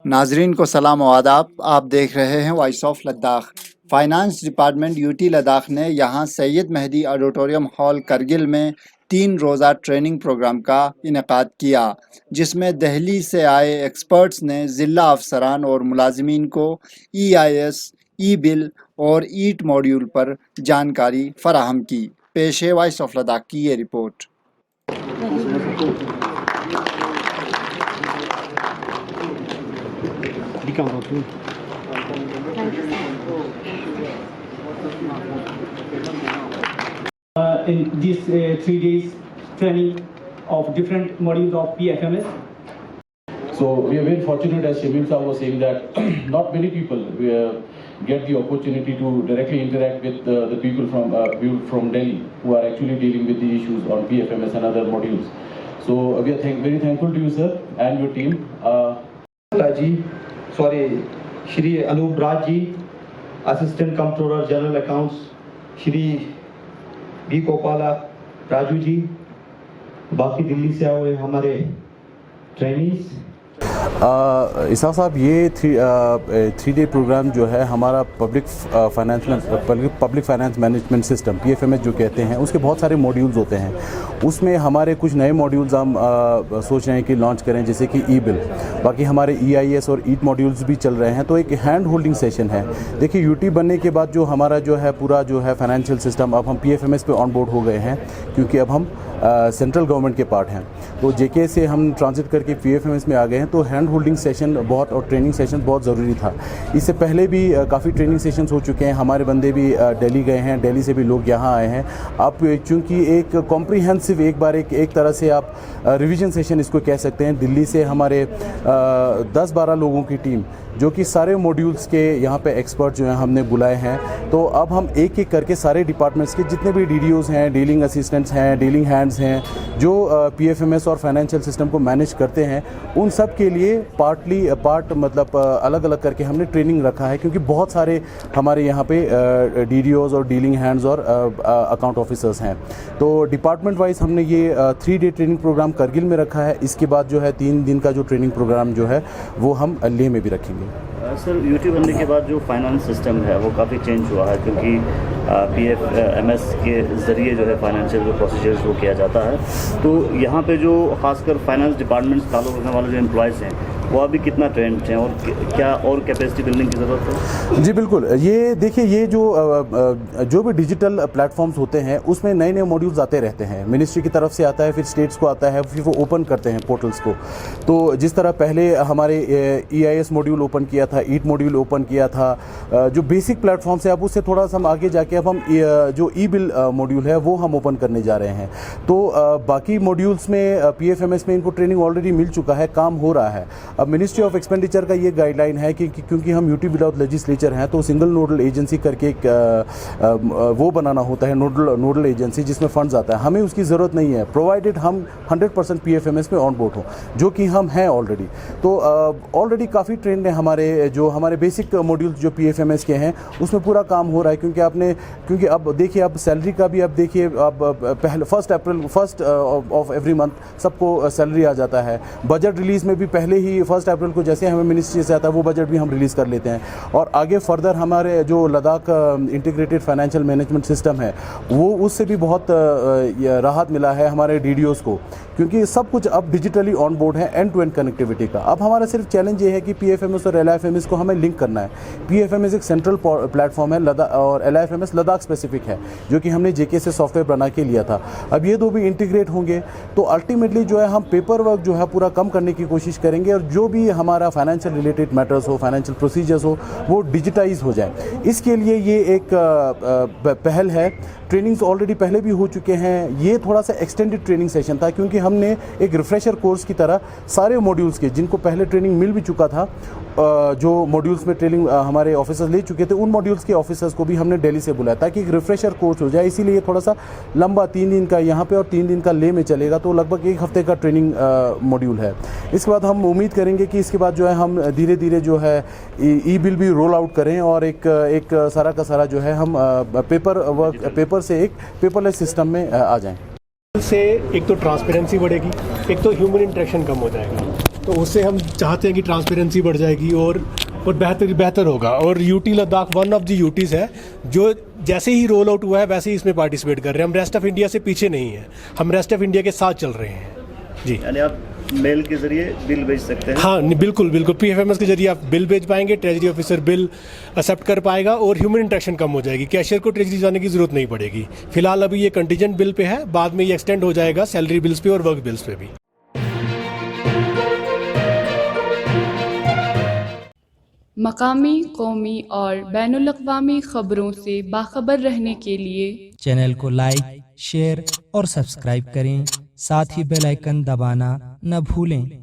नाजरीन को सलाम व आदाब। आप देख रहे हैं voice of Ladakh. Finance department UT Ladakh ने यहाँ सैयद मेहदी ऑडिटोरियम हॉल करगिल में 3 रोज़ा ट्रेनिंग प्रोग्राम का इनेकाद किया, जिसमें दिल्ली से आए एक्सपर्ट्स ने ज़िला अफसरान और मुलाजमीन को EIS, ई-बिल और ईट मॉड्यूल पर जानकारी फराहम की। पेश है वॉइस ऑफ लद्दाख की ये report. In these 3 days training of different modules of PFMS. So we are very fortunate, as Shamim Sahab was saying, that not many people get the opportunity to directly interact with the people from Delhi who are actually dealing with the issues on PFMS and other modules. So we are very thankful to you, sir, and your team. Shri Anup Raj ji, Assistant Comptroller General Accounts, Shri B Kopala Raju ji, बाकी दिल्ली से आए हुए हमारे trainees. Isaac साहब, ये 3 day programme जो है हमारा public finance management system PFMS जो कहते हैं, उसके बहुत सारे मॉड्यूल्स होते हैं। उसमें हमारे कुछ नए मॉड्यूल्स हम सोच रहे हैं कि लॉन्च करें, जैसे कि ई-बिल। बाकी हमारे EIS और ईट मॉड्यूल्स भी चल रहे हैं। तो एक हैंड होल्डिंग सेशन है। देखिए, यूटी बनने के बाद जो हमारा जो है पूरा जो है फाइनेंशियल सिस्टम, अब हम PFMS पे ऑन बोर्ड हो गए हैं, क्योंकि अब हम सेंट्रल गवर्नमेंट के पार्ट हैं। तो JK से हम ट्रांजिट करके PFMS में आ गए हैं। तो हैंड होल्डिंग सेशन बहुत और ट्रेनिंग सेशन बहुत ज़रूरी था। इससे पहले भी काफ़ी ट्रेनिंग सेशंस हो चुके हैं। हमारे बंदे भी दिल्ली गए हैं, दिल्ली से भी लोग यहाँ आए हैं। अब चूँकि एक कॉम्प्रिहेंसिव एक तरह से आप रिवीजन सेशन इसको कह सकते हैं। दिल्ली से हमारे 10-12 लोगों की टीम, जो कि सारे मॉड्यूल्स के यहाँ पे एक्सपर्ट जो हैं हमने बुलाए हैं। तो अब हम एक एक करके सारे डिपार्टमेंट्स के जितने भी DDOs हैं, डीलिंग असिस्टेंट्स हैं, डीलिंग हैंड्स हैं, जो PFMS और फाइनेंशियल सिस्टम को मैनेज करते हैं, उन सब के लिए पार्ट मतलब अलग अलग करके हमने ट्रेनिंग रखा है। क्योंकि बहुत सारे हमारे यहाँ पे DDOs और डीलिंग हैंड्स और अकाउंट ऑफिसर्स हैं। तो डिपार्टमेंट वाइज हमने ये 3 डे ट्रेनिंग प्रोग्राम करगिल में रखा है। इसके बाद जो है 3 दिन का जो ट्रेनिंग प्रोग्राम जो है वो हम लेह में भी रखेंगे। सर, यूटी बनने के बाद जो फाइनेंस सिस्टम है वो काफ़ी चेंज हुआ है, क्योंकि PFMS के ज़रिए जो है फाइनेंशियल जो प्रोसीजर्स वो किया जाता है। तो यहाँ पे जो खासकर फाइनेंस डिपार्टमेंट से ताल्लुक़ रखने वाले जो एम्प्लॉयज़ हैं, वो अभी कितना ट्रेंड हैं और क्या और कैपेसिटी बिल्डिंग की ज़रूरत है? जी बिल्कुल। ये देखिए, ये जो भी डिजिटल प्लेटफॉर्म्स होते हैं, उसमें नए नए मॉड्यूल्स आते रहते हैं। मिनिस्ट्री की तरफ से आता है, फिर स्टेट्स को आता है, फिर वो ओपन करते हैं पोर्टल्स को। तो जिस तरह पहले हमारे EIS मॉड्यूल ओपन किया था, ईट मॉड्यूल ओपन किया था, जो बेसिक प्लेटफॉर्म से, अब उससे थोड़ा सा हम आगे जाके अब हम जो ई-बिल मॉड्यूल है वो हम ओपन करने जा रहे हैं। तो बाकी मॉड्यूल्स में PFMS में इनको ट्रेनिंग ऑलरेडी मिल चुका है, काम हो रहा है। अब मिनिस्ट्री ऑफ एक्सपेंडिचर का ये गाइडलाइन है कि क्योंकि हम यूटी विदाउट लेजिस्लेचर हैं, तो सिंगल नोडल एजेंसी करके एक वो बनाना होता है, नोडल एजेंसी, जिसमें फंड्स आता है। हमें उसकी ज़रूरत नहीं है, प्रोवाइडेड हम 100% PFMS में ऑन बोर्ड हो, जो कि हम हैं ऑलरेडी। तो ऑलरेडी काफ़ी ट्रेंड है। हमारे बेसिक मॉड्यूल्स जो PFMS के हैं, उसमें पूरा काम हो रहा है। क्योंकि अब देखिए, अब सैलरी का भी अब देखिए, अब पहले 1 ऑफ एवरी मंथ सबको सैलरी आ जाता है। बजट रिलीज़ में भी पहले ही 1 अप्रैल को जैसे हमें मिनिस्ट्री से आता है, वो बजट भी हम रिलीज़ कर लेते हैं। और आगे फर्दर हमारे जो Ladakh integrated financial management system है, वो उससे भी बहुत राहत मिला है हमारे DDOs को, क्योंकि सब कुछ अब डिजिटली ऑन बोर्ड है, एंड टू एंड कनेक्टिविटी का। अब हमारा सिर्फ चैलेंज ये है कि PFMS और LIFMS को हमें लिंक करना है। PFMS एक सेंट्रल प्लेटफॉर्म है और LIFMS लद्दाख स्पेसिफिक है, जो कि हमने JK से सॉफ्टवेयर बना के लिया था। अब ये 2 भी इंटीग्रेट होंगे, तो अल्टीमेटली जो है हम पेपर वर्क जो है पूरा कम करने की कोशिश करेंगे, और जो भी हमारा फाइनेंशियल रिलेटेड मैटर्स हो, फाइनेंशियल प्रोसीजर्स हो, वो डिजिटाइज हो जाए। इसके लिए ये एक पहल है। ट्रेनिंग्स ऑलरेडी पहले भी हो चुके हैं। ये थोड़ा सा एक्सटेंडेड ट्रेनिंग सेशन था, क्योंकि हमने एक रिफ्रेशर कोर्स की तरह सारे मॉड्यूल्स के, जिनको पहले ट्रेनिंग मिल भी चुका था, जो मॉड्यूल्स में ट्रेनिंग हमारे ऑफिसर्स ले चुके थे, उन मॉड्यूल्स के ऑफिसर्स को भी हमने दिल्ली से बुलाया, ताकि एक रिफ्रेशर कोर्स हो जाए। इसीलिए थोड़ा सा लंबा 3 दिन का यहाँ पे और 3 दिन का लेह में चलेगा, तो लगभग 1 हफ्ते का ट्रेनिंग मॉड्यूल है। इसके बाद हम उम्मीद करेंगे कि इसके बाद जो है हम धीरे धीरे जो है ई-बिल भी रोल आउट करें, और एक सारा का सारा जो है हम पेपर से एक पेपरलेस सिस्टम में आ जाएं। से एक तो ट्रांसपेरेंसी बढ़ेगी, एक तो ह्यूमन इंटरेक्शन कम हो जाएगा। तो उससे हम चाहते हैं कि ट्रांसपेरेंसी बढ़ जाएगी और बेहतर होगा। और UT Ladakh one of the UTs है जो जैसे ही रोल आउट हुआ है वैसे ही इसमें पार्टिसिपेट कर रहे हैं। हम रेस्ट ऑफ इंडिया से पीछे नहीं हैं, हम रेस्ट ऑफ इंडिया के साथ चल रहे हैं जी। यानी आप मेल के जरिए बिल भेज सकते हैं? हाँ बिल्कुल बिल्कुल, PFMS के जरिए आप बिल भेज पाएंगे, ट्रेजरी ऑफिसर बिल एक्सेप्ट कर पाएगा और ह्यूमन इंटरेक्शन कम हो जाएगी। कैशियर को ट्रेजरी जाने की ज़रूरत नहीं पड़ेगी। फिलहाल अभी ये कंटीजेंट बिल पे है, बाद में ये एक्सटेंड हो जाएगा सैलरी बिल्स पे और वर्क बिल्स पे भी। मकामी, कौमी और बैनुल-अक़वामी ख़बरों से बाखबर रहने के लिए चैनल को लाइक, शेयर और सब्सक्राइब करें। साथ ही बेल आइकन दबाना न भूलें।